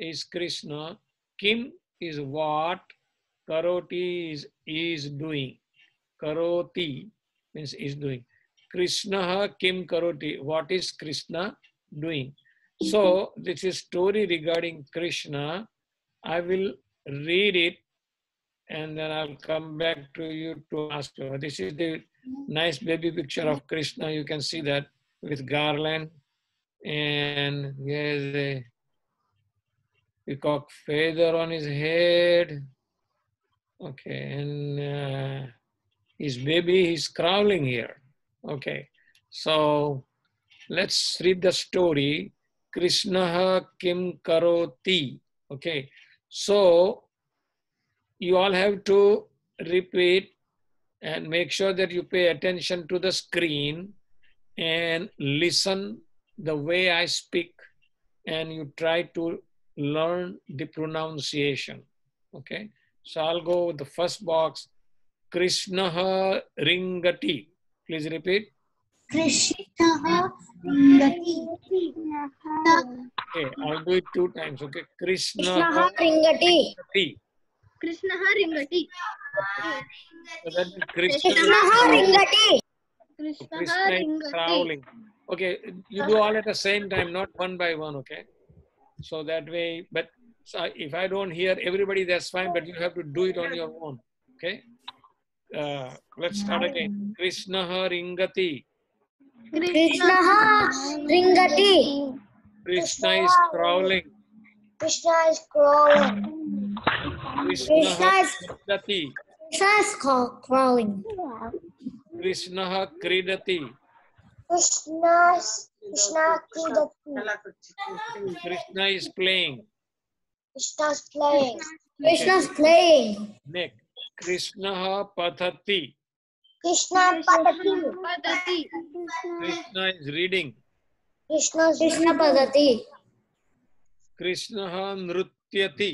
is Krishna. Kim is what. Karoti is doing. Karoti means is doing. Krishna Kim Karoti. What is Krishna doing? So this is story regarding Krishna. I will read it and then I'll come back to you to ask you. This is the nice baby picture of Krishna. You can see that with garland, and here's a peacock feather on his head. Okay, and his baby is crawling here. Okay, so let's read the story. Krishna Kim Karoti. Okay, so you all have to repeat and make sure that you pay attention to the screen and listen the way I speak, and you try to learn the pronunciation. Okay, so I'll go with the first box. Krishna Ringati. Please repeat. Krishna Ringati. Okay, I'll do it 2 times. Okay, Krishna Ringati. Krishna Ringati. So that is Krishna Ringati. Krishna is crawling. Okay, you do all at the same time, not one by one. Okay, so that way. But so if I don't hear everybody, that's fine. But you have to do it on your own. Okay. Let's start again. Krishna Ringati. Krishna Ringati. Krishna is crawling. Krishna is crawling. Krishna Kridati. Krishna is crawling. Krishna Kridati. Krishna Kridati. Krishna is playing. Krishna's playing. Krishna's playing. Next. Krishna Pathati. Krishna Padati. Krishna is reading. Krishna Padati. Krishna Nrutyati.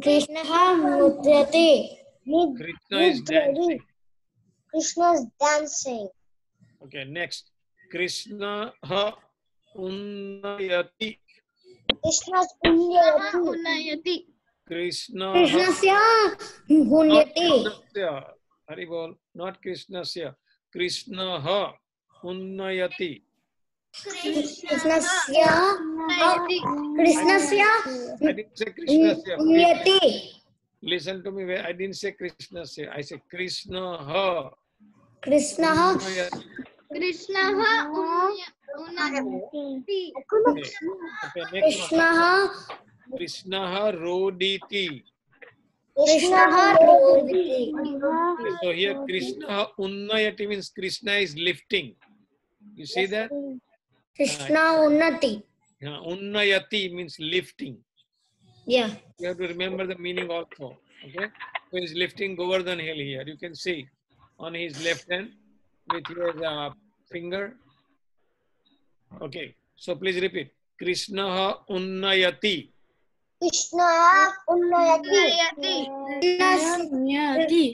Krishna Mudrati. Krishna is dancing. Krishna is dancing. Okay, next. Krishna Unnayati. Krishna's Unnayati. Krishna Krishnasya Unnayati. Haribol, not Krishnasya. Krishna Unnayati. Krishnasya I didn't say Krishnasya. Unnayati. Listen to me. I didn't say Krishnasya. I said Krishna Krishna Unnayati. Krishna Unnayati. Okay, next one. Krishna Roditi. Krishna Roditi. So here Krishna Unnayati means Krishna is lifting. You see that? Krishna Unnati. Unnayati means lifting. Yeah. You have to remember the meaning also. Okay? So he's lifting Govardhan hill here. You can see on his left hand with his finger. Okay. So please repeat. Krishna Unnayati. Krishna Unnayati.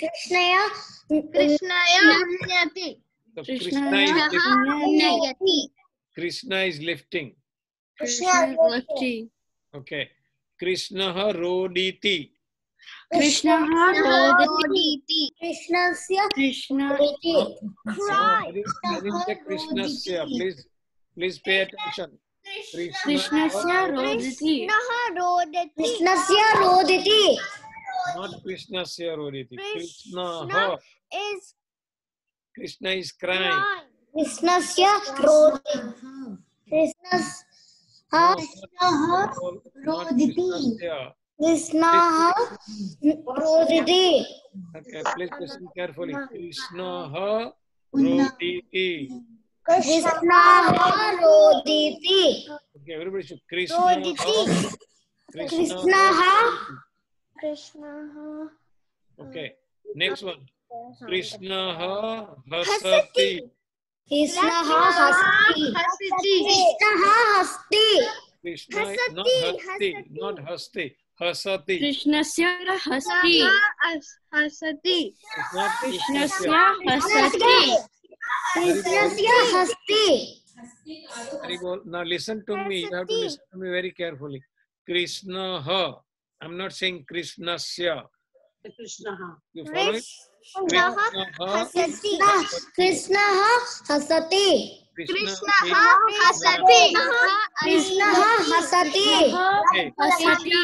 Krishna Unnayati. So Krishna is lifting. Krishna is lifting. Okay. Krishna Roditi. Krishna Roditi. Krishnasya Roditi. I didn't say Krishnasya. Please pay attention. Krishnasya Roditi. Krishnasya Roditi. Not Krishnasya Roditi. Krishna is crying. Krishnasya Roditi. Krishnasya Roditi. Krishna Roditi. Okay, please listen carefully. Krishna Roditi. Krishna Roditi. Okay, everybody should. Krishna Krishna. Okay, next one. Krishna Hasati. Krishna Hasti. Krishna not Hasti. Hasati. Krishnasya Hasti. Hasati. It's not Krishnasya Hasti. Krishnasya Hasti. Very well. Now listen to me. You have to listen to me very carefully. Krishnaha. I'm not saying Krishnasya. Krishna. You follow it? Krishnaha Krishnaha hasati. Krishnaha hasati. Krishnaha hasati. Krishnaha hasati. Okay. Asati.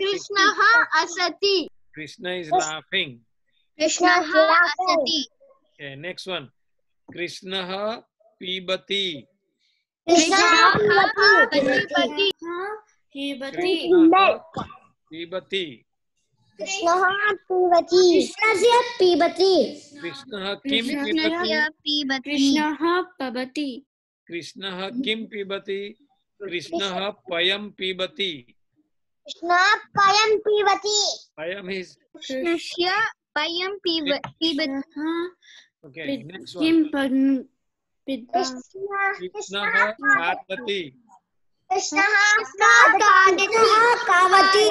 Krishnaha asati. Krishna is laughing. Krishnaha asati. Okay, next one. Krishnaha pibati. Krishnaha Pibati. Hibati. Krishnaha pibati. Krishnaha pibati. Krishnasya pibati. Krishnaha kim Krishna- pibati. Pibati. Krishnaha pabati. Krishnaha kim pibati. Krishnaha payam pibati. Krishna payam pibati. Payam is Krishnasya payam pibati. Krishnaha okay. Next kim one. pidba. Krishnaha kadati. Krishnaha kavati.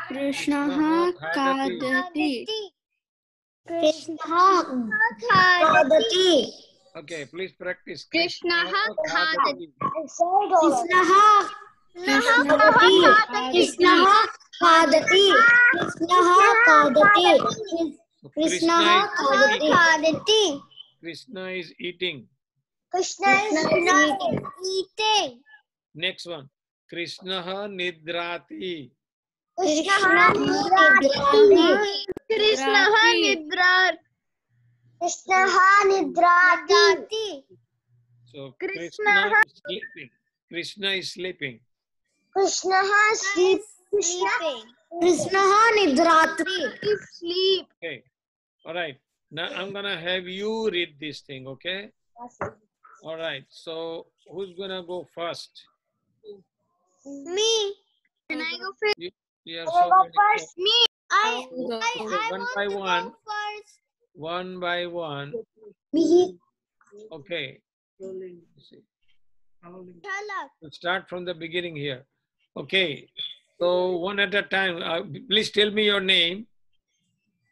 Krishnaha kadati. Krishnaha kavati. Okay, please practice. Krishnaha kadati. Krishnaha kavati. Krishnaha kadati. Krishnaha kadati. Krishnaha kadati. Krishna is eating. Krishna is eating. Next one. Krishnaha nidrati. Krishnaha nidrati. Krishnaha nidrar. Krishnaha nidrati. So Krishna Krishna is sleeping. Krishna is sleeping. Krishnaha sleeping. Krishnaha nidratri. Sleep. Okay. All right. Now I'm gonna have you read this thing. Okay. All right. So who's gonna go first? Me. Can I go first? You are I so go many- first. Me. I Okay, one by want to one. go first. One by one. Me. Okay. Let's see. Chalak. We'll start from the beginning here. Okay. So one at a time. Please tell me your name.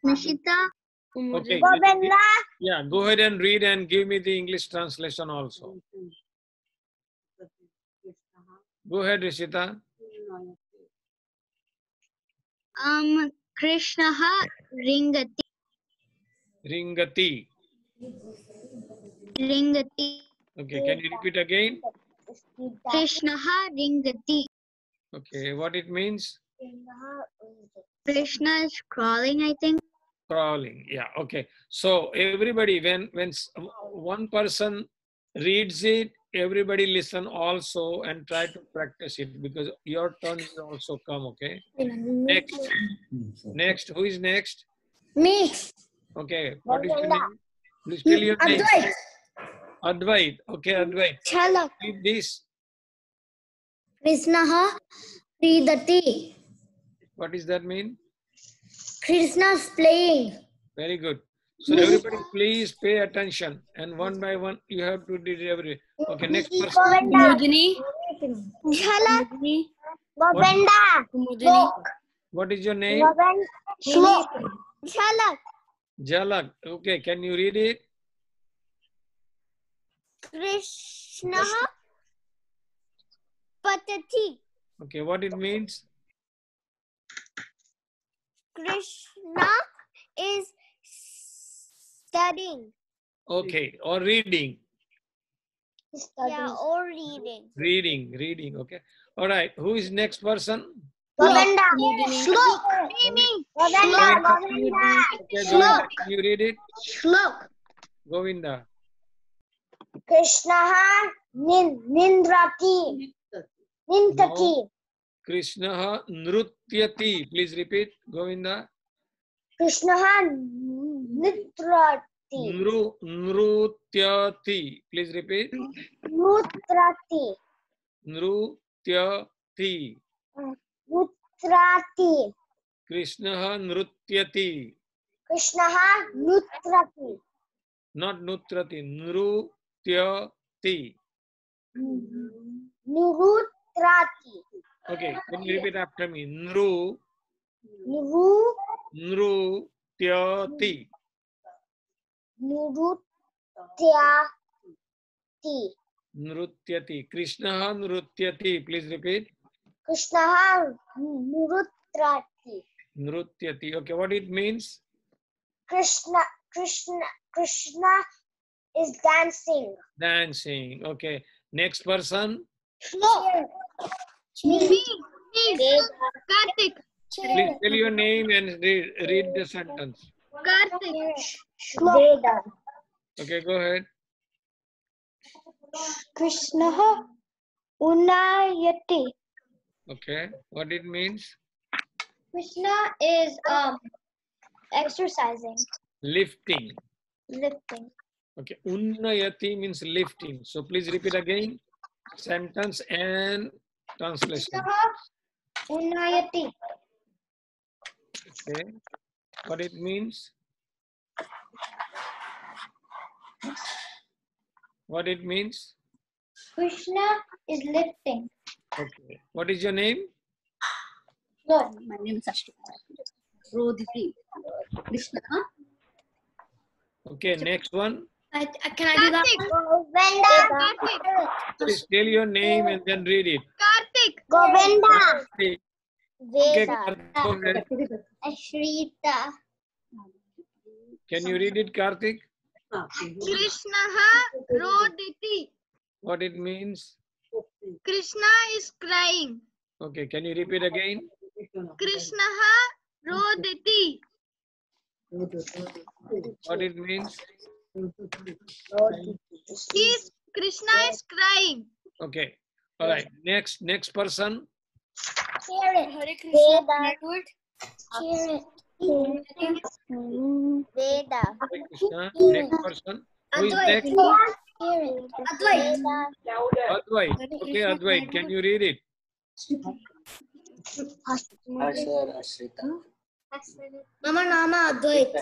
Nishita. Okay. Govinda. Yeah. Go ahead and read and give me the English translation also. Go ahead, Rishita. Krishnaha ringati. Ringati. Ringati. Okay. Can you repeat again? Krishnaha ringati. Okay. What it means? Krishna is crawling, I think. Crawling. Yeah. Okay. So everybody, when one person reads it, everybody listen also and try to practice it because your turn will also come. Okay. Next. Next. Who is next? Me. Okay. What is your name? Please tell your name. Advait. Advait. Okay, Advait. Chalak. Read this. Krishnaha Ridati. What does that mean? Krishna's playing. Very good. So everybody please pay attention and one by one you have to read every. Okay, next person. Kumudini. Chalak. Kumudini. Govinda. Kumudini. What is your name? Shlok. Chalak. Jalak. Okay, can you read it? Krishnaha Patati. Okay, what it means? Krishna is studying. Okay, or reading. Yeah, or reading. Reading. Okay. All right. Who is next person? Govinda. Kumudini. Shlok. Govinda. Okay, Govinda, can you read it? Shlok. Govinda. Krishnaha Nindrati. Nintati. Krishna nrutyati. Please repeat. Govinda. Krishnaha Nitrati. Nrutyati. Please repeat. Nutrati. Nrutyati. Nutrati. Krishna nrutyati. Krishnaha Nutrati. Not nutrati. Nrutyati. Nurutrati. Okay. Can you repeat after me? Nrutyati. Nurutyati. Nrutyati. Krishna nrutyati. Please repeat. Krishna Nutrati. Nrutyati. Okay, what it means? Krishna is dancing. Dancing. Okay. Next person. Me. Karthik. Please tell your name and read the sentence. Karthik. Veda. Okay, go ahead. Krishna Unayati. Okay. What it means? Krishna is exercising, Lifting. lifting. Okay. Unnayati means lifting. So please repeat again. Sentence and translation. Unayati. Okay. What it means? What it means? Krishna is lifting. Okay. What is your name? Look. My name is Ashtika. Roditi. Krishna. Okay. Next one. Can I do that? Govinda. Please tell your name and then read it. Karthik. Govinda. Okay. Veda. Go ahead. Ashrita. Can you read it, Karthik? Krishna Roditi. What it means? Krishna is crying. Okay. Can you repeat again? Krishna Roditi. What it means? Krishna is crying. Okay. All right. Next person. Hare Krishna. Veda. Hare Krishna. Next person. Who is next? Advait. Okay, Advait. Can you read it? Mama Nama Advait.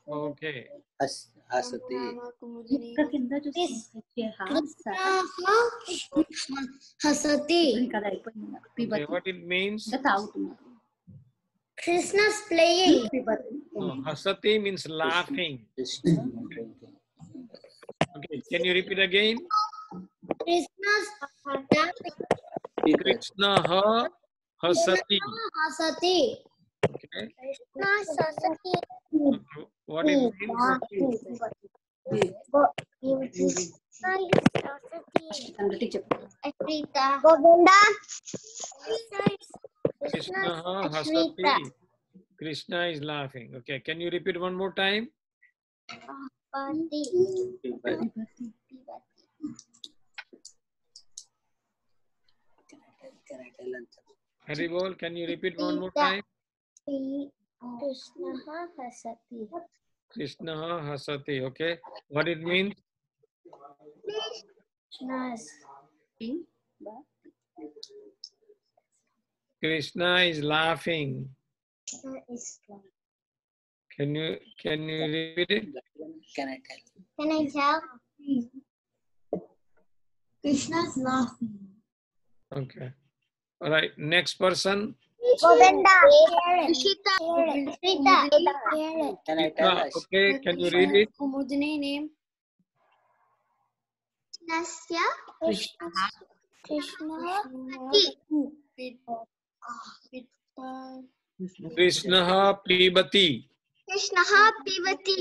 Okay. Asati. Hasati. Okay. What it means? Krishna's playing. No, hasati means laughing. Okay. Can you repeat again? Krishna's Krishna hasati. Hasati. Okay. Krishna's Hasati. Okay. What it means? Ashrita. Govinda. Krishna hasati. Krishna is laughing. Okay. Can you repeat one more time? Haribol, can you repeat one more time? Krishna Hasati. Krishna hasati. Okay. What it means? Krishna's Krishna is laughing. Krishna is crying. Can you repeat it? Can I tell? Can I tell? Krishna's laughing. Okay. All right. Next person. Govinda. Ishita. Can I tell? Okay. Can you read it? Kumudini name. Nasya. Krishna. Krishna pibati. Krishna Pivati.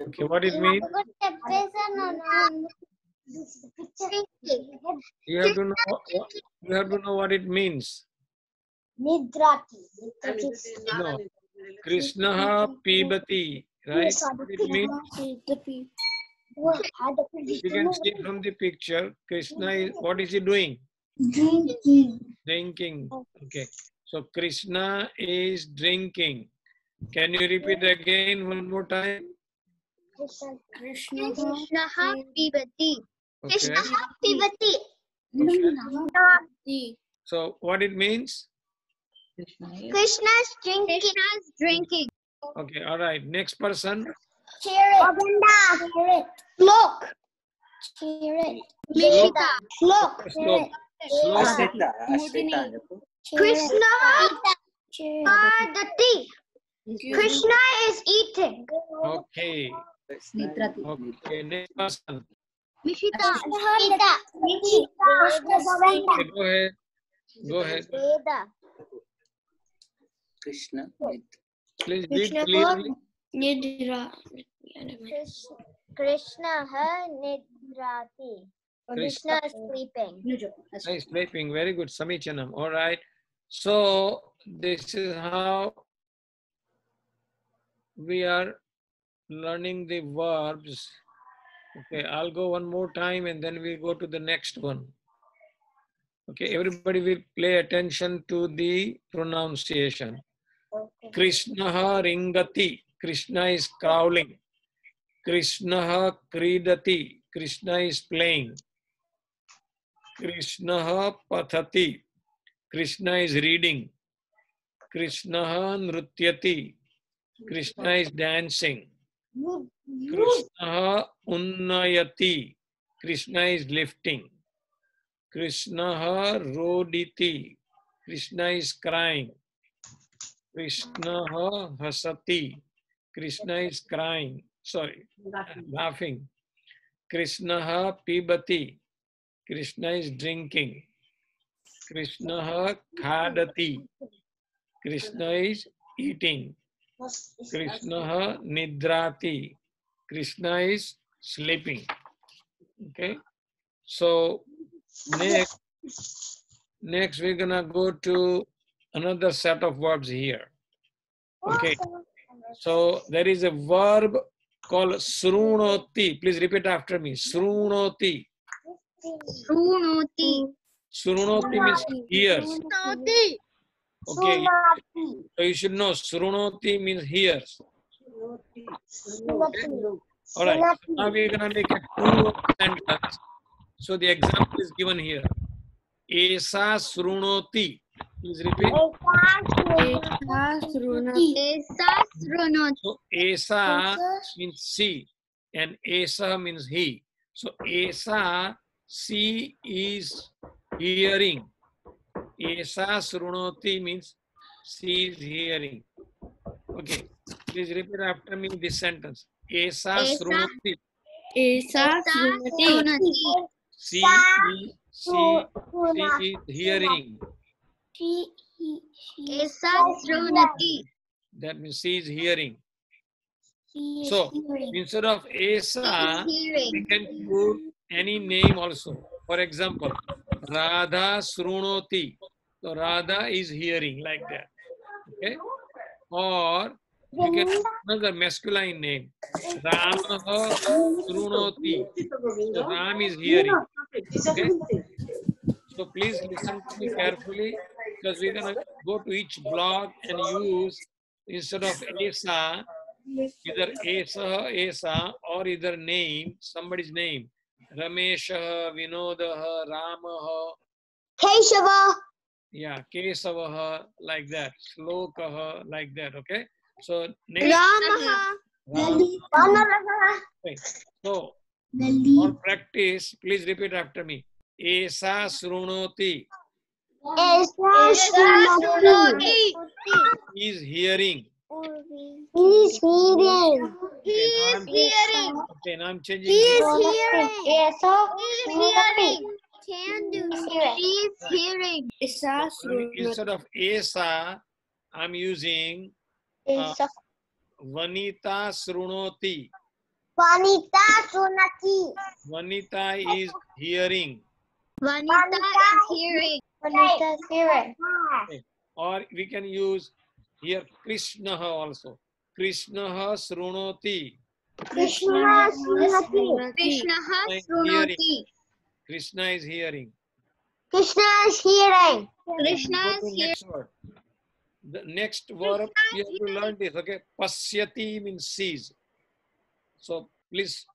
Okay. What it means? You have to know. You have to know what it means. Nidrati. No. Krishna pibati. Right? What it means? You can see from the picture. Krishna is. What is he doing? Drinking. Okay. So Krishna is drinking. Can you repeat again one more time? Krishna Pivati. Okay. Pivati. Okay. So what it means? Krishna's drinking. Okay. All right. Next person. Govinda. Slok. Mishita. Slok. Slok. Ashrita. Krishna Adati. Krishna is eating. Okay. Okay. Next person. Mishita. Okay, go ahead. Go ahead. Veda. Krishna. Please read clearly. Krishna nidrati. Krishna is sleeping. Nice, sleeping. Very good. Samichanam. All right. So this is how we are learning the verbs. Okay, I'll go one more time and then we'll go to the next one. Okay, everybody will pay attention to the pronunciation. Krishna ringati. Krishna is crawling. Krishna kridati. Krishna is playing. Krishna pathati. Krishna is reading. Krishna nrutyati. Krishna is dancing. Krishna unnayati. Krishna is lifting. Krishna roditi. Krishna is crying. Krishna hasati. Krishna is crying. Sorry, laughing. Krishna pibati. Krishna is drinking. Krishna khadati. Krishna is eating. Krishna nidrati. Krishna is sleeping. Okay. So next we're gonna go to another set of verbs here. Okay. So there is a verb called srunoti. Please repeat after me. Srunoti. Srunoti. Srunoti means hears. Okay. So you should know srunoti means hears. Okay. All right. So now we're gonna make a two sentence. So the example is given here. Esa srunoti. Please repeat. Esa srunoti. So Esa means she and Esa means he. So Esa, she is hearing. Esa srunoti means she is hearing. Okay, please repeat after me this sentence. Esa srunoti. Srunoti. She is hearing. Esa srunati. That means she is hearing. So instead of Esa, we can put any name also. For example, Radha srunoti. So Radha is hearing like that. Okay. Or you can put another masculine name. Ramaha srunoti. So Ram is hearing. Okay. So please listen to me carefully because we're gonna go to each block and use instead of Esa, either Esa or either name, somebody's name. Ramesha, Vinodaha, Ramaha. Keshava. Yeah, Kesavaha, like that. Slokaha, like that. Okay. So next. Ramaha. Okay. So for practice, please repeat after me. Esa srunoti. Is hearing. He's hearing. Okay, now I'm changing. She's hearing. Instead of Esa, I'm using Vanita srunoti. Vanita Sunati. Vanita is hearing. Vanita is hearing. Vanita is hearing. Okay. Or we can use here Krishnaha also. Krishnaha srunoti. Krishna Sunati. Krishna srunoti. Krishna is hearing. Krishna is hearing. Krishna Go is to hearing. next word. The next verb you have to learn this. Okay, pasyati means sees. So please,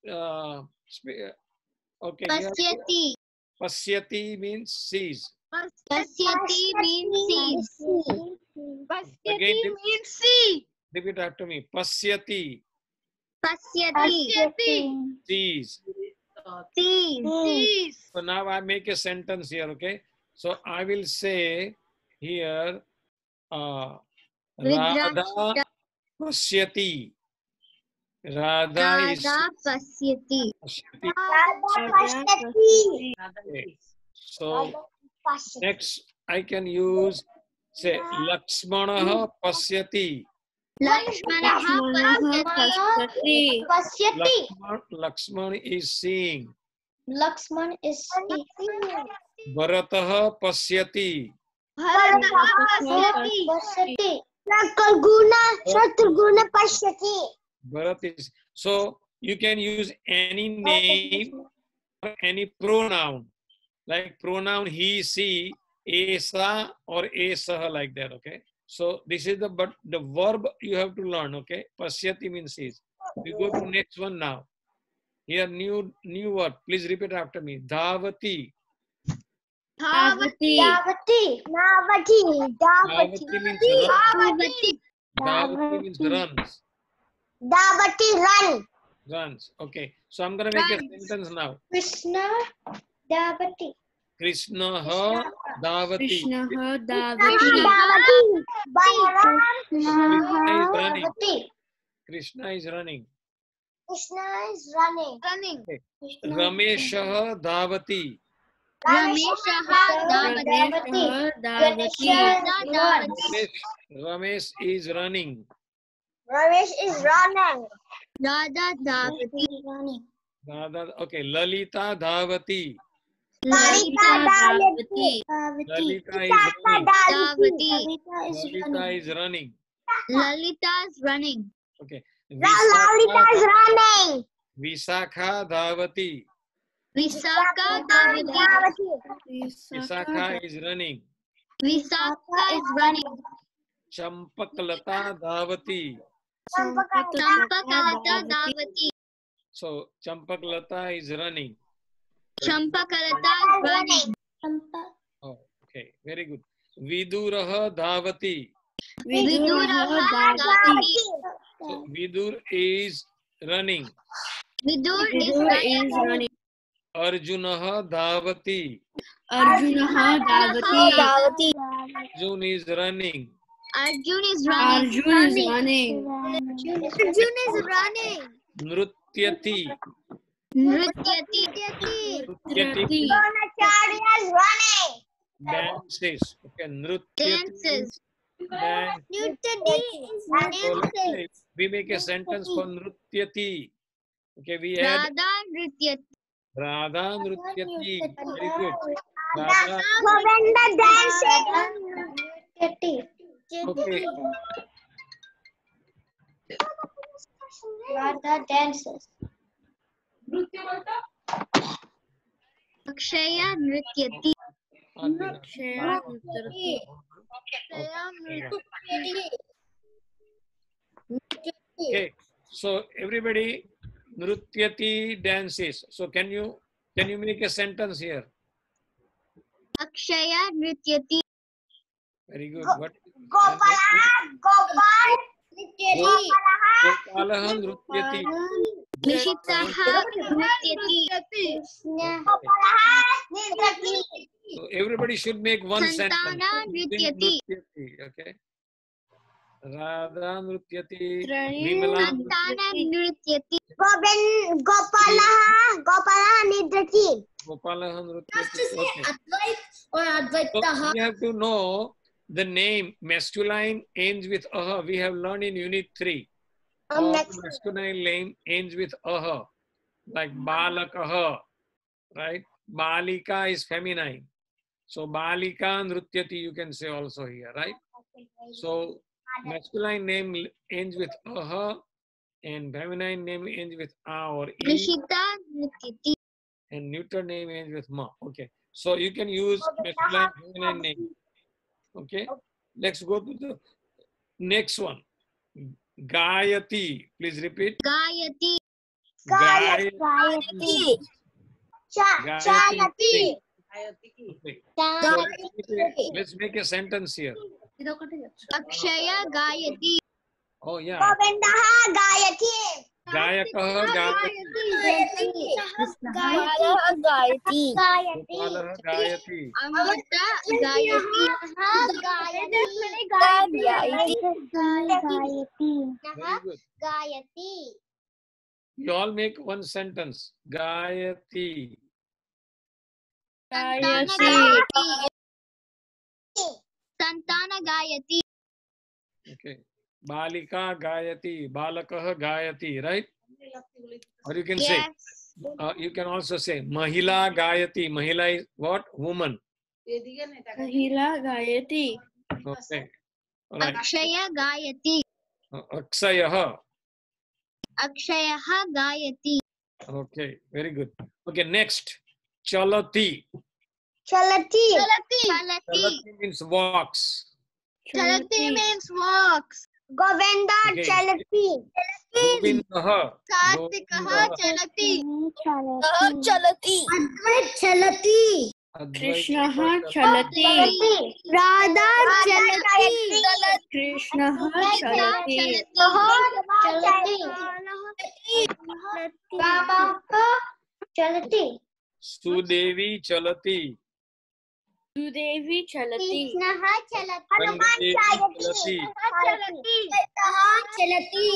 okay. Pasyati. Pasyati means sees. Pasyati means sees. Again, means see. repeat after me. Pasyati Pasyati. sees. Sees. So now I make a sentence here. Okay. So I will say here, Radha pasyati. Radha is Pasyati. pasyati. Okay. So next I can use, say, Lakshmanaha pasyati. Lakshmanah pasyati. Pasyati. Lakshman is seeing. Lakshman is seeing. Bharataha pasyati. Pasyati. Pasyati. Shatruguna pasyati. Bharat is. So you can use any name or any pronoun. Like pronoun he, she, esa or esah, like that. Okay. So this is the verb you have to learn. Okay. Pasyati means is. We go to next one now. Here new word. Please repeat after me. Dhavati. Dhavati. Davati. Navati. Davati. Dhavati means run. Dhavati. Dhavati means runs. Davati run. Runs. Okay. So I'm gonna make a sentence now. Krishna Davati. Krishna ha Dhavati. Krishna Davati. Davati. Balaram. Krishna is running. Davati. Krishna is running. Krishna is running. Running. Okay. Rameshah Dhavati. Rameshah Davati. Davati. Ramesh is running. Ramesh is running. Radha Davati. Radha, okay. Lalita Dhavati. Lalita Davati. Lalita is running. Davati. Lalita is running. Lalita is running. Okay. Lalita is running. Visakha Dhavati. Visakha Davati. Visakha is running. Visakha is running. Champaklata Dhavati. Champakalata Davati. So Champaklata is running. Champakalata is running. Oh, okay. Very good. Viduraha Dhavati. Viduraha Davati. So Vidur is running. Vidur is running. Arjunaha Dhavati. Arjunaha Davati. Arjun is running. Arjun is running. Arjun is running. Nrutyati. Nrutyati. Nrutyati Dronacharya is running. dances. Okay. Nrutyati Dances. dance. Nrutyati So let's say we make a sentence for Nrutyati. Okay. We add Radha Nrutyati. Radha Nrutyati. Very good. Radha. Govinda dancing. Okay. Radha dances. Akshaya Nrutyati. Adina. Okay. So everybody, Nrutyati dances. So can you make a sentence here? Akshaya Nrutyati. Very good. What? Gopal. Gopalaha Nrutyati. Nishitaha Nrutyati. So everybody should make one sentence. Santana Nrutyati. Okay. Radha Nrutyati. Vimala Santana Nrutyati. Gopalaha Nidrati. Gopalaha Nrutyati. Okay. or So Advaitaha. we have to know the name. Masculine ends with aha. We have learned in unit 3. Or Next. masculine name ends with aha. Like balakaha. Right? Balika is feminine. So balika nrutyati you can say also here. Right? So masculine name ends with aha. And feminine name ends with a or e. Nishita Nrutyati. And neuter name ends with ma. Okay. So you can use masculine feminine name. Okay. Let's go to the next one. Gayati. Please repeat. Gayati. Gayati. Chayati. Okay. So let's make a sentence here. Akshaya Gayati. Oh yeah. Govindaha Gayati. Gayakaha Gayati. Gayati. Gopalaha Gayati. Amrita Gayati. Very good. Gayati. You all make one sentence. Gayati. Santana Gayati. Santana gayati. Okay. Balika gayati, balakah gayati, right? Or you can say, Yes. you can also say Mahila gayati. Mahila is what? Woman. Mahila gayati. Okay. All right. Akshaya gayati. Aksayah. Akshayaha gayati. Okay. Very good. Okay. Next. Chalati. Chalati. Chalati. Chalati means walks. Chalati means walks. Govinda Okay. Chalati. Govindaha. Kartikaha chalati. Chalati. Advait Chalati. Krishnaha chalati. Radha Chalati. Krishnaha chalati. Chalati. Rama Chalati. Sudevi chalati. Sudevi chalati. Krishnaha Chalati. Hanuman Rangadevi Chalati. chalati. Chalati.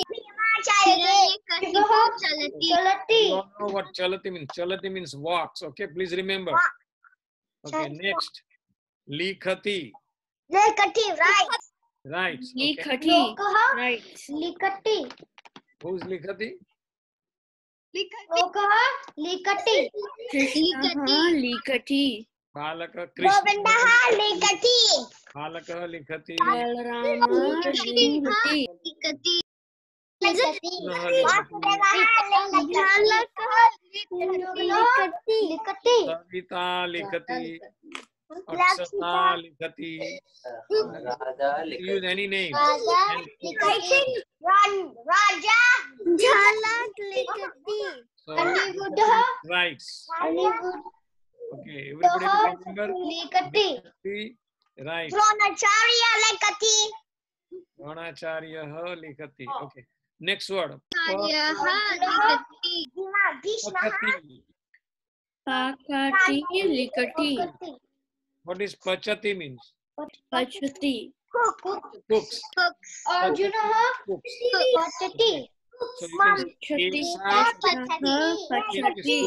Hiranyakashipu chalati. Chalati. You all know what chalati means. Chalati means walks. Okay, please remember. Okay, next. Likhati. Likati, right. Right. Okay. Likhati. Lokaha. Right. Likati. Who's Likhati? Lokaha. Likati. Krishnaha likati. Balaka Krishna. Govindaha Likati. Balaka likhati. Balarama likati. Likati. Likati. Savita likhati. Aksata likhati. Radha Use any name. Likati. Raja. Jhalak Likati. So, Anibuddha. right. Anibuddha. Okay, everybody remember. Likati. Likhati. Right. Dronacharya Likati. Dronacharya likhati. Okay. Next word. Karyaha likati. Bhishma. Pakati likati. What is pachati means? Pachati. Cooks. Arjunaha. Cooks. Pachati. So you can Pachati. say Pachati.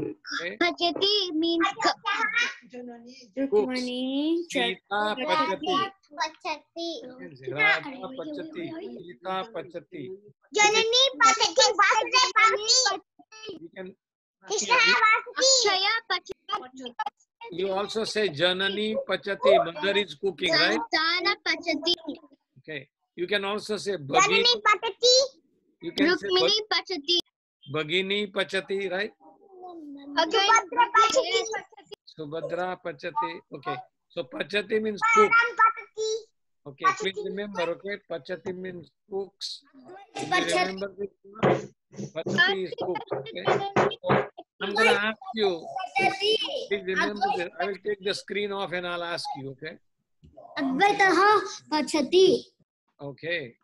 okay. Pachati means Rukmani Sita pachati. Pachati. Radha pachati. Sita pachati. Janani Pachati. Vasudeva Pachati. You can. Krishna Vasudeva. Akshaya pachati. You also say Janani pachati. Mother is cooking, right? Santana pachati. Okay. You can also say Bhagini. Janani Pachati. You can say Rukmini pachati. Bhagini pachati, right? Subhadra Pachati. Subhadra pachati. Okay. So pachati means cook. Ram Pachati. Okay. Please remember. Okay. Pachati means cooks. If you remember this one, pachati is cook. Okay. So I'm gonna ask you. Please remember this. I will take the screen off and I'll ask you. Okay. Advaitaha Pachati. Okay.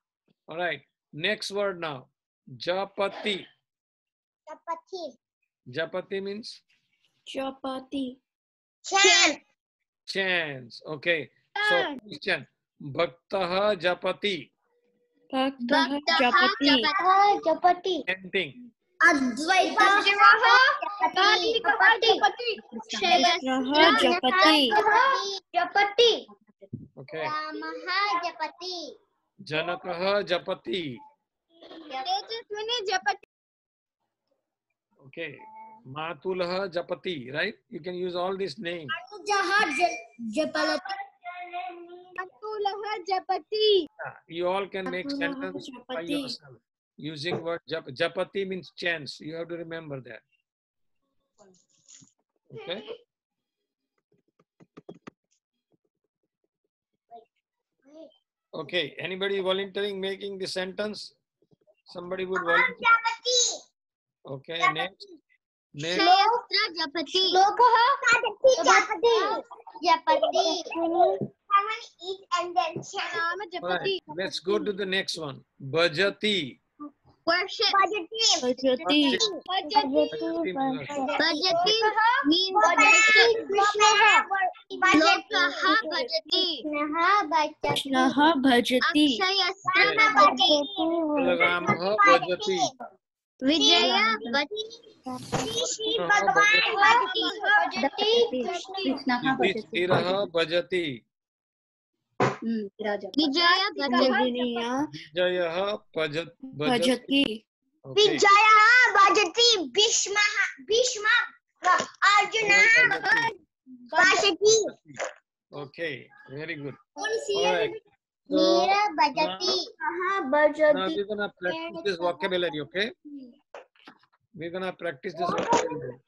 All right. Next word now. Japati. Chapati. Japati means Chapati. Chant. chants. Okay. So question. Bhaktaha japati. Bhaktaha japati. Chapati. Chanting. Advaita. Chapati. Krishnaha japati. Chapati. Okay. Ramaha Japati. Janakaha japati. Tejaswini japati. Okay. Matulaha japati. Right? You can use all these names. Anujaha Japalati. Atulaha japati. You all can make Matulaha sentence by japati. yourself. Using word japati means chants. You have to remember that. Okay. Okay. Anybody volunteering making the sentence? Somebody would volunteer. Japati. Okay. Next. Next. Shayastra japati. Lokaha Japati. Japati. Someone eat and then chant. Nama All right. japati. Let's go to the next one. Bhajati. Worship. Bhajati. Bhajati means worship. Lokaha bhajati. Krishnaha bhajati. Akshayastra bhajati. Balramaha bhajati. Vijaya bhajati. Shri भगवान भजति कृष्ण का भजति युधिष्ठिरः भजति राजा विजय विजयः भजति Okay. विजयः भजति भीष्म अर्जुनः भजति Okay, very good. All right. Meera भजति Now we're gonna practice this vocabulary, okay? We're gonna practice this vocabulary.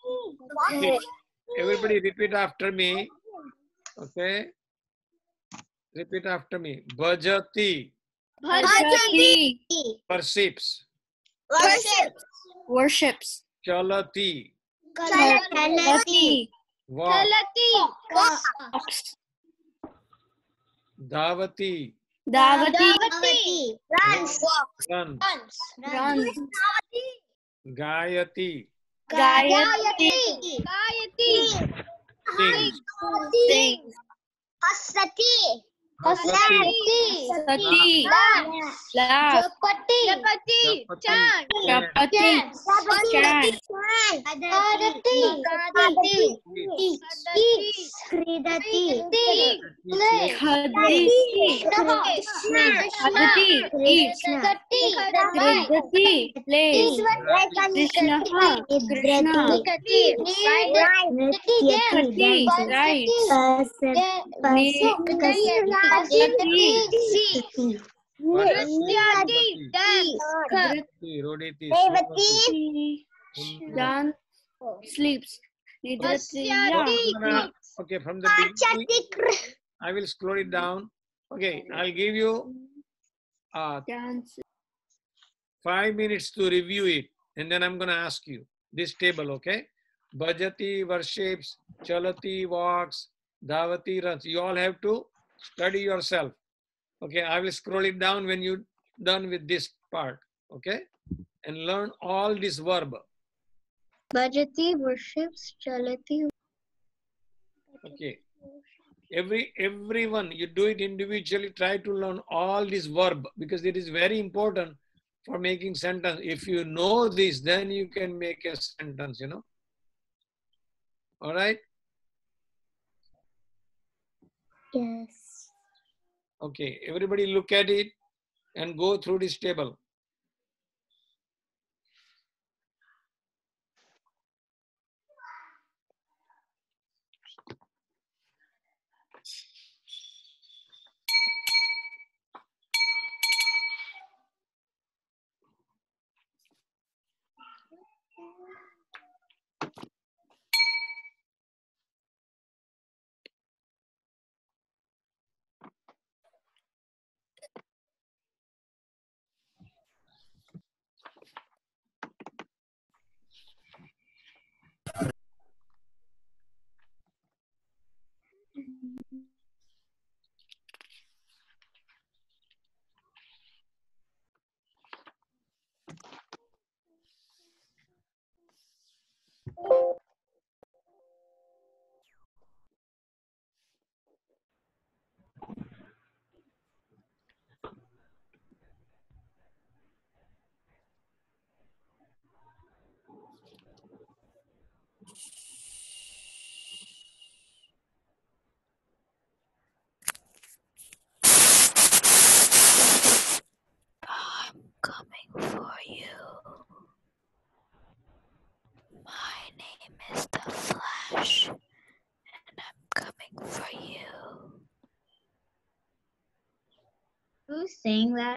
Okay. Everybody repeat after me. Okay? Repeat after me. Bhajati, भजति perceives. worships Chalati, चलति walks. walks Dhavati, धावति runs runs. Gayati, गायति sings. sings हसति Hasati, सति laughs जपति chants eats. Roditi, Dance, sleeps. Okay, from the beginning, I will slow it down. Okay, I'll give you Dance. 5 minutes to review it, and then I'm going to ask you this table, okay? Bhajati worships, Chalati walks, Dhavati runs. You all have to study yourself. Okay, I will scroll it down when you're done with this part, okay? And learn all this verb. Bhajati worships, Chalati. Okay. Everyone, you do it individually, try to learn all this verb because it is very important for making sentence. If you know this, then you can make a sentence, you know. All right? Yes. Okay, everybody look at it and go through this table. Coming for you. My name is the Flash, and I'm coming for you. Who's saying that?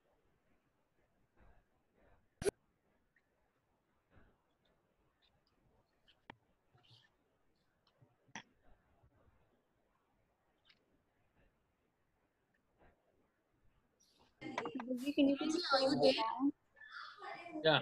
Yeah.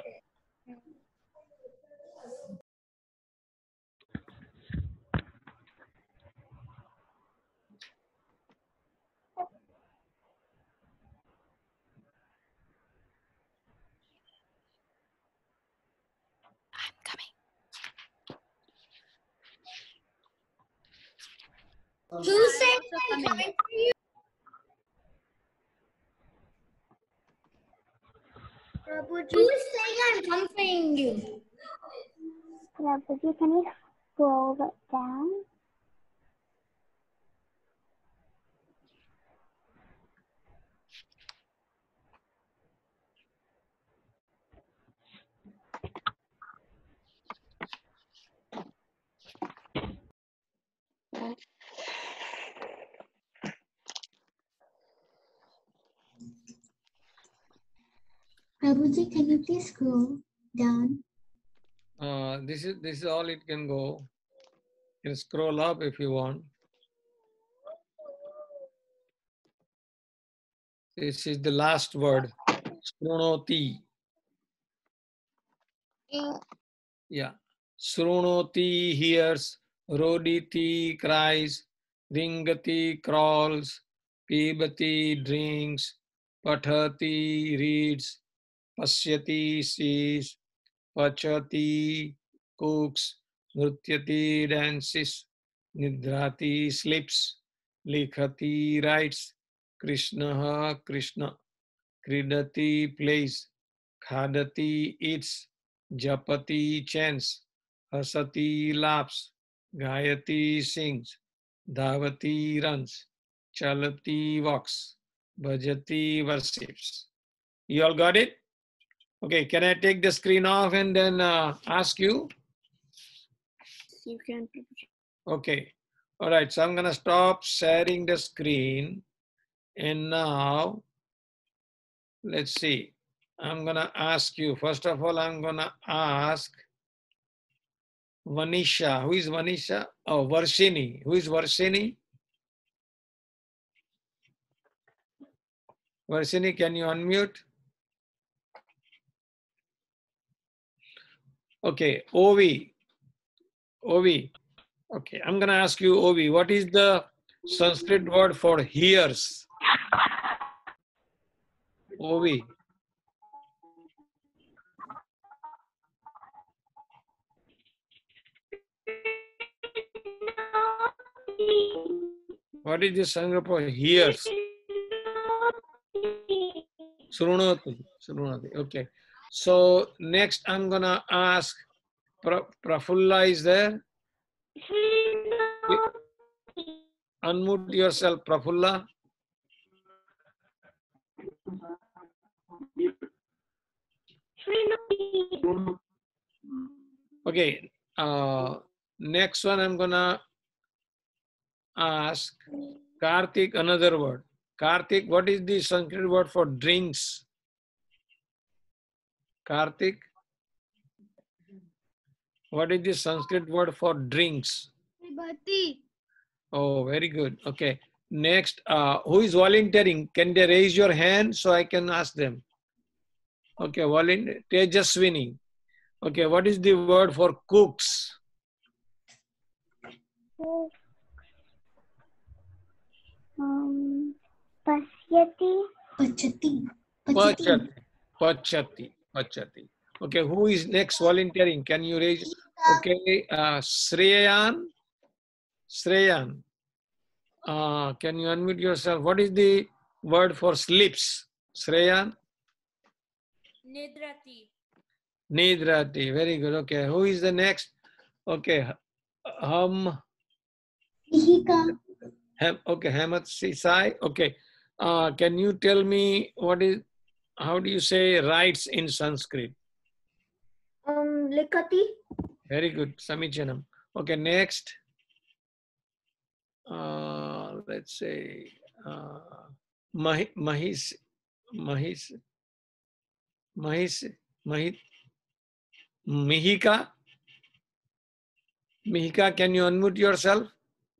I'm coming. Who said I'm coming for you? Who's saying I'm comforting you? Prabhuji, can you scroll it down? Prabhuji, can you please scroll down? This is all it can go. You can scroll up if you want. This is the last word. Srunoti. Yeah. Srunoti hears, Roditi cries, Ringati crawls, Pibati drinks, Pathati reads, Pasyati sees, Pachati cooks, Nrutyati dances, Nidrati sleeps, Likhati writes, Krishna Krishna, Kridati plays, Khadati eats, Japati chants, Hasati laughs, Gayati sings, Dhavati runs, Chalati walks, Bhajati worships. You all got it? Okay, can I take the screen off and then ask you? You can. Okay, all right, so I'm gonna stop sharing the screen and now let's see. I'm gonna ask you, first of all, I'm gonna ask Vanisha. Who is Vanisha? Oh, Varshini. Who is Varshini? Varshini, can you unmute? Okay, Ovi. Ovi. Okay, I'm gonna ask you, Ovi, what is the Sanskrit word for hears? Ovi. What is the Sanskrit for hears? Srunati. Srunati. Okay. So next I'm gonna ask Prafulla is there? Unmute yourself, Prafulla. Okay. Next one I'm gonna ask Karthik another word. Karthik, what is the Sanskrit word for drinks? Karthik, what is the Sanskrit word for drinks? Bhati. Oh, very good. Okay. Next, who is volunteering? Can they raise your hand so I can ask them? Okay, volunteer. Tejaswini. Okay, what is the word for cooks? Pasyati. Pachati. Pachati. Pachati. Pachati. Okay, who is next volunteering? Can you raise? Okay, Shreyan. Shreyan. Can you unmute yourself? What is the word for sleeps? Shreyan? Nidrati. Nidrati. Very good. Okay, who is the next? Okay, Mihika. Okay, Hamad Sisai. Okay, can you tell me how do you say rights in Sanskrit? Likati. Very good, Samichanam. Okay, next. Let's say Mahis, Mihika. Mihika, can you unmute yourself?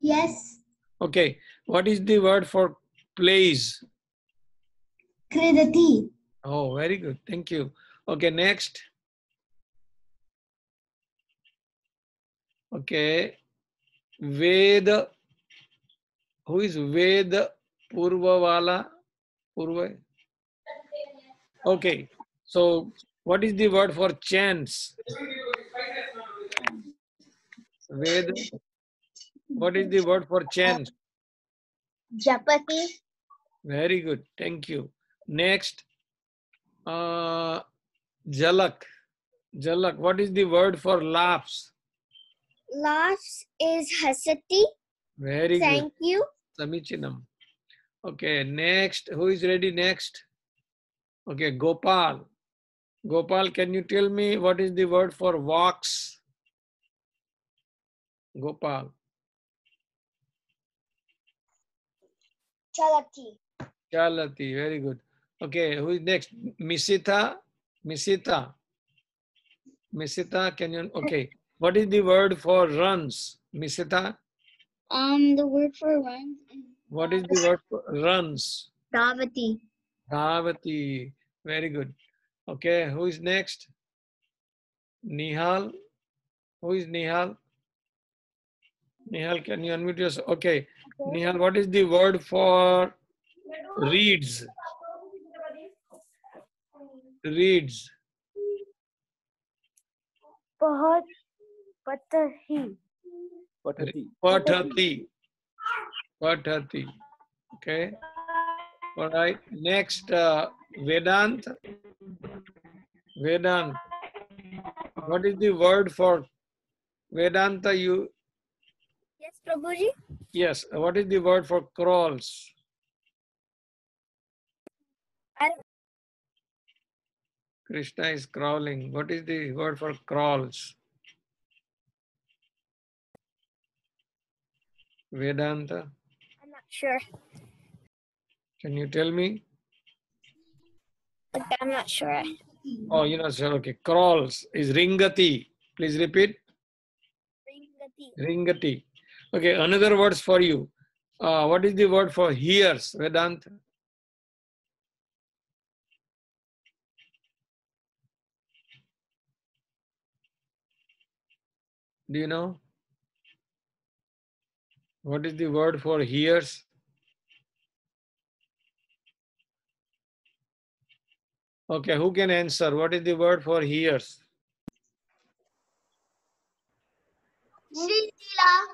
Yes. Okay, what is the word for plays? Kridati. Oh, very good. Thank you. Okay, next. Okay, Ved. Who is Ved Purvavala? Purva. Okay, so what is the word for chants? Ved. What is the word for chants? Japati. Very good. Thank you. Next, Jalak. Jalak, what is the word for laughs? Laughs is hasati. Very good. Thank you. Samichinam. Okay, next. Who is ready next? Okay, Gopal. Gopal, can you tell me what is the word for walks? Gopal. Chalati. Chalati, very good. Okay, who is next? Misita. Misita. Misita, can you? Okay, what is the word for runs? Misita, The word for runs is what is the word for runs? Davati. Dhavati, very good. Okay, who is next? Nihal. Who is Nihal? Nihal, can you unmute yourself? Okay, Nihal, what is the word for reads? Reads. Pahat Patahi. Pathati. Pathati. Okay. All right. Next, Vedant. Vedant. What is the word for Vedanta? You Yes, Prabhuji. yes. What is the word for crawls? Krishna is crawling. What is the word for crawls? Vedanta. I'm not sure, Can you tell me? but I'm not sure. Oh, you know, so okay. Crawls is ringati. Please repeat. Ringati. Okay, another words for you. What is the word for hears, Vedanta? Do you know? What is the word for hears? Okay, who can answer? What is the word for hears? Sheila.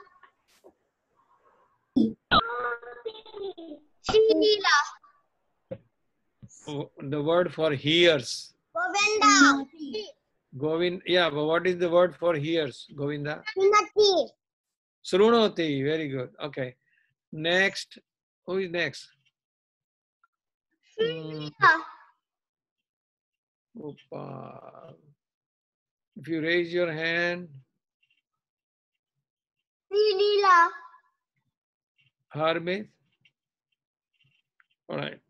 Sheila. The word for hears. Govinda. Govind, yeah, but what is the word for hears? Govinda? Srinati. Srunoti, very good. Okay. Next, who is next? Gopal. If you raise your hand, Srilila. Harmit. All right.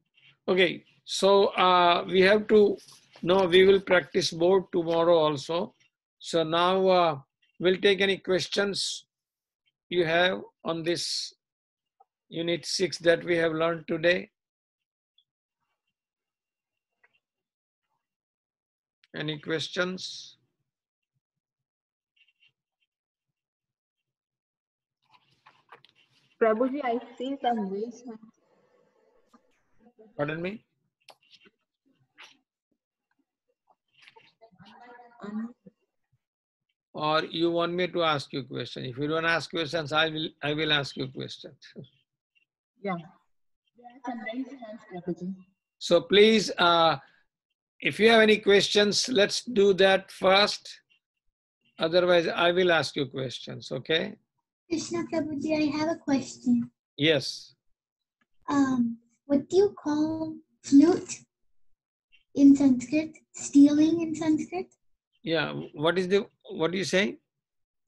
Okay. So we have to know we will practice board tomorrow also. So now we'll take any questions you have on this unit 6 that we have learned today. Any questions? Prabhuji, I see some raised hands. Pardon me? Or you want me to ask you question? If you don't ask questions, I will ask you questions. Yeah. There are some raised hands, Prabhuji. So please, if you have any questions, let's do that first. Otherwise, I will ask you questions, okay? Krishna Prabhuji, I have a question. Yes. What do you call flute in Sanskrit? Stealing in Sanskrit? Yeah, what do you say?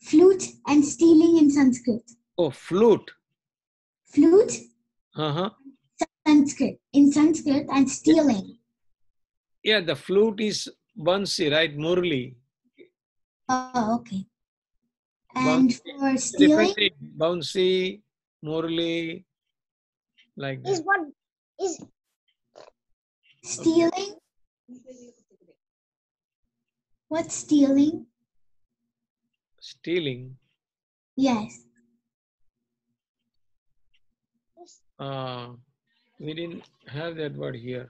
Flute and stealing in Sanskrit. Oh, flute. Flute, Uh-huh. Sanskrit, in Sanskrit, and stealing. Yeah, the flute is Bansi, right? Murli. Oh, okay. And for stealing, Different thing. Bouncy, Murli, like Is that. what is stealing? What's stealing? Stealing. Yes. We didn't have that word here.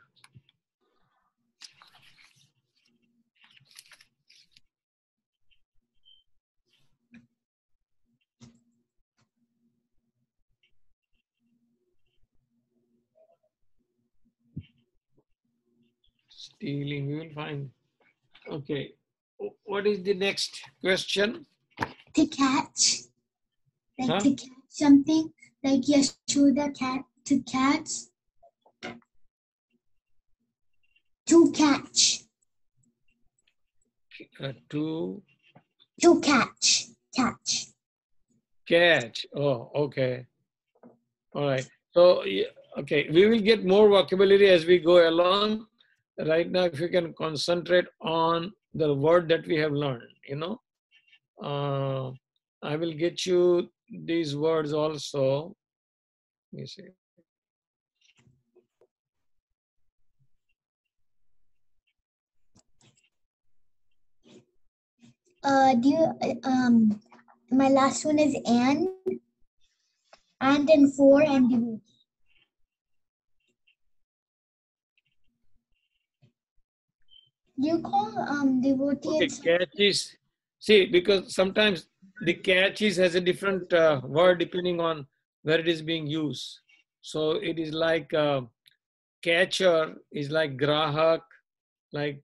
Stealing, we will find. Okay. what is the next question? To catch. Like Huh? to catch something. Like Yashoda cat. To catch. To catch. To To catch. Catch. catch. Oh, okay. All right. So, okay, we will get more vocabulary as we go along. Right now, if you can concentrate on the word that we have learned, you know, I will get you these words also. Let me see. Do you, my last one is and for and devotee. Do you call devotee Okay, and catch is, see, because sometimes the catch is has a different word depending on where it is being used. So it is like catcher is like grahak, like,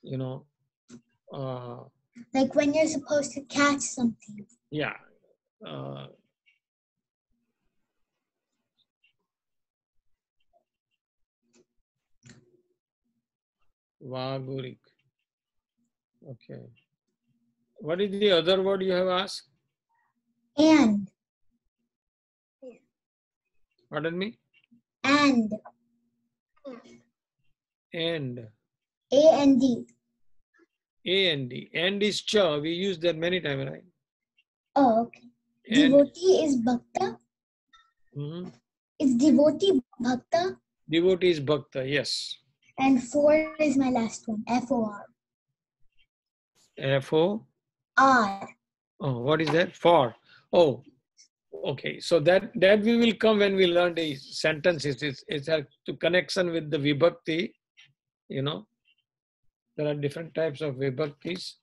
you know, like when you're supposed to catch something? yeah. Uh, Vagurik. Okay. What is the other word you have asked? And Pardon me? and And. A-N-D. A-N-D. And is cha. We use that many times, right? Oh, okay. And, Devotee is bhakta. mhm. Is devotee bhakta? Devotee is bhakta, yes. And for is my last one. F-O-R. F-O. R. Oh, what is that? For. Oh, okay. So that we will come when we learn the sentences. It's a to connection with the vibhakti, you know. There are different types of vibhaktis.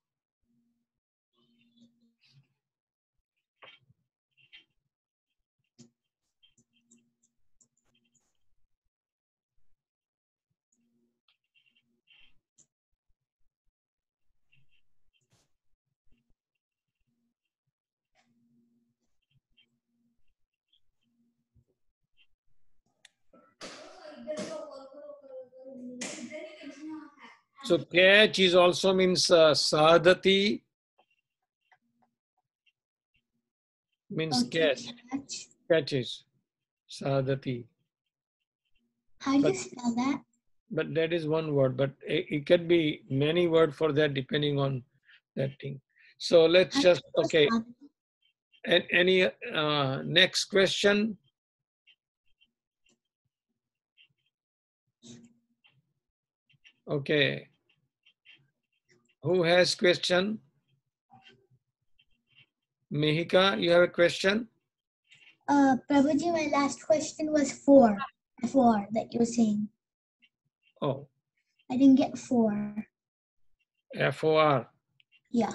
So catch is also means sadhati, means Okay, catch, catch. catches, sadhati. How do you But, spell that? but that is one word, but it can be many words for that depending on that thing. So let's How do you just, spell okay, sadhana? and any next question? Okay. Who has question? Mihika, you have a question? Prabhuji, my last question was for. For that you were saying. Oh, I didn't get for. F-O-R. Yeah.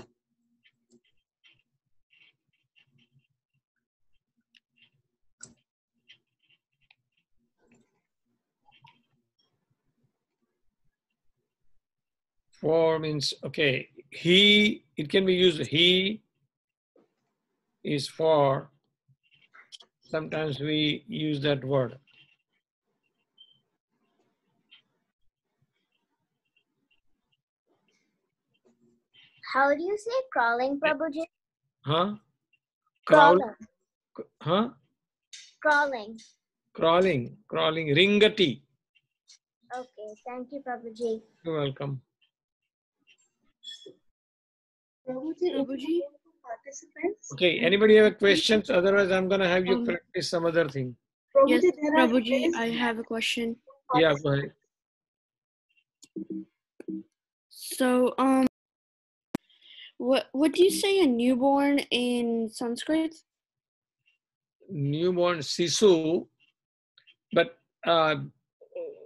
For means, okay, he, it can be used, he is for. Sometimes we use that word. How do you say crawling, Prabhuji? Huh? Crawling. Huh? Crawling. Crawling, ringati. Okay, thank you, Prabhuji. You're welcome. Prabhuji? Participants. Okay, anybody have questions? Otherwise, I'm going to have you practice some other thing. Prabhuji, Yes, there are Prabhuji, raised I have a question. Yeah, go ahead. So, what do you say a newborn in Sanskrit? Newborn Sisu. But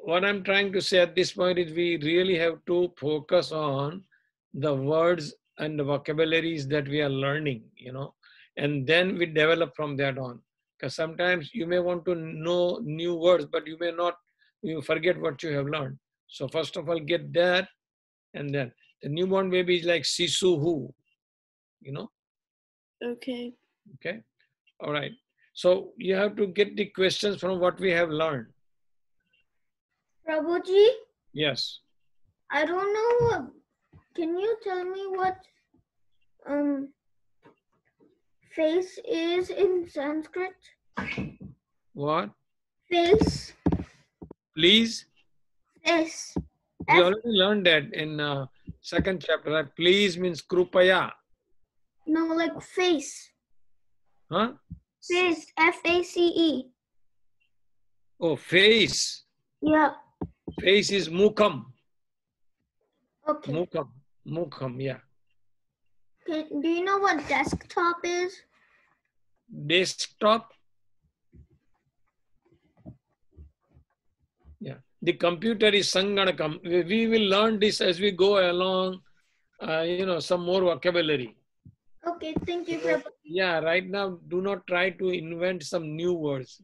what I'm trying to say at this point is we really have to focus on the words and the vocabularies that we are learning, you know, and then we develop from that on. Because sometimes you may want to know new words, but you may not, you forget what you have learned. So first of all, get that, and then The newborn baby is like Sisuhu, you know? Okay. Okay. All right. So you have to get the questions from what we have learned. Prabhuji, Yes. I don't know. Can you tell me what face is in Sanskrit? What? Face. Please? Face. We already learned that in second chapter. Right? Please means krupaya. No, like face. Huh? Face. F-A-C-E. Oh, face. Yeah. Face is mukham. Okay. Mukham. Mukham, yeah. Do you know what desktop is? Desktop. Yeah. The computer is sanganakam. We will learn this as we go along. Some more vocabulary. Okay, thank you, Prabhuji. Yeah, right now, do not try to invent some new words.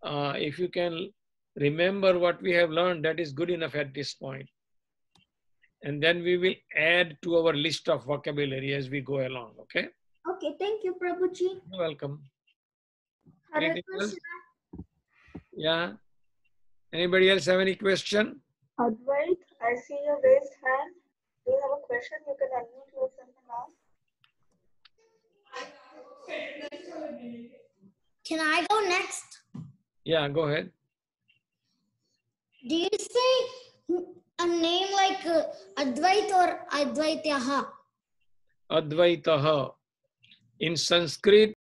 If you can remember what we have learned, that is good enough at this point. And then we will add to our list of vocabulary as we go along, okay? Okay, thank you, Prabhuji. You're welcome. Hare Anything else? Krishna. Yeah. Anybody else have any question? Advait, I see your raised hand. Do you have a question? You can unmute yourself and ask. Can I go next? Yeah, go ahead. Do you say a name like Advait or Advaityaha? Advaitaha. In Sanskrit,